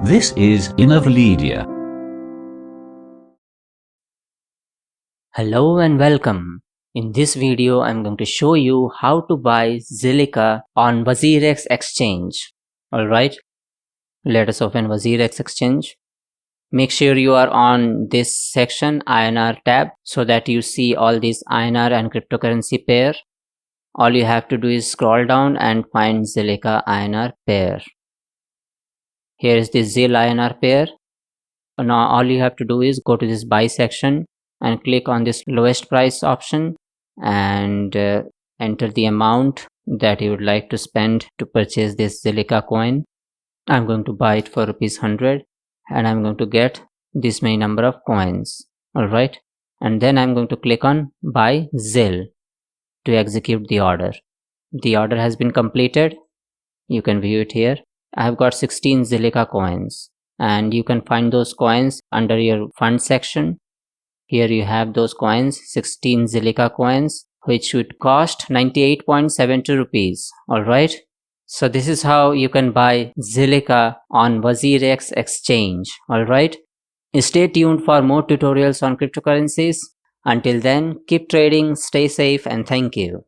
This is Innovledia. Hello and welcome. In this video, I'm going to show you how to buy Zilliqa on WazirX Exchange. Alright, let us open WazirX Exchange. Make sure you are on this section INR tab so that you see all these INR and cryptocurrency pair. All you have to do is scroll down and find Zilliqa INR pair. Here is the ZIL INR pair. Now all you have to do is go to this buy section and click on this lowest price option and enter the amount that you would like to spend to purchase this Zilliqa coin. I'm going to buy it for ₹100 and I'm going to get this many number of coins. Alright, and then I'm going to click on Buy ZIL to execute the order. The order has been completed. You can view it here. I have got 16 Zilliqa coins and you can find those coins under your fund section. Here you have those coins, 16 Zilliqa coins, which would cost 98.72 rupees. Alright, so this is how you can buy Zilliqa on WazirX Exchange. Alright, stay tuned for more tutorials on cryptocurrencies. Until then, keep trading, stay safe, and thank you.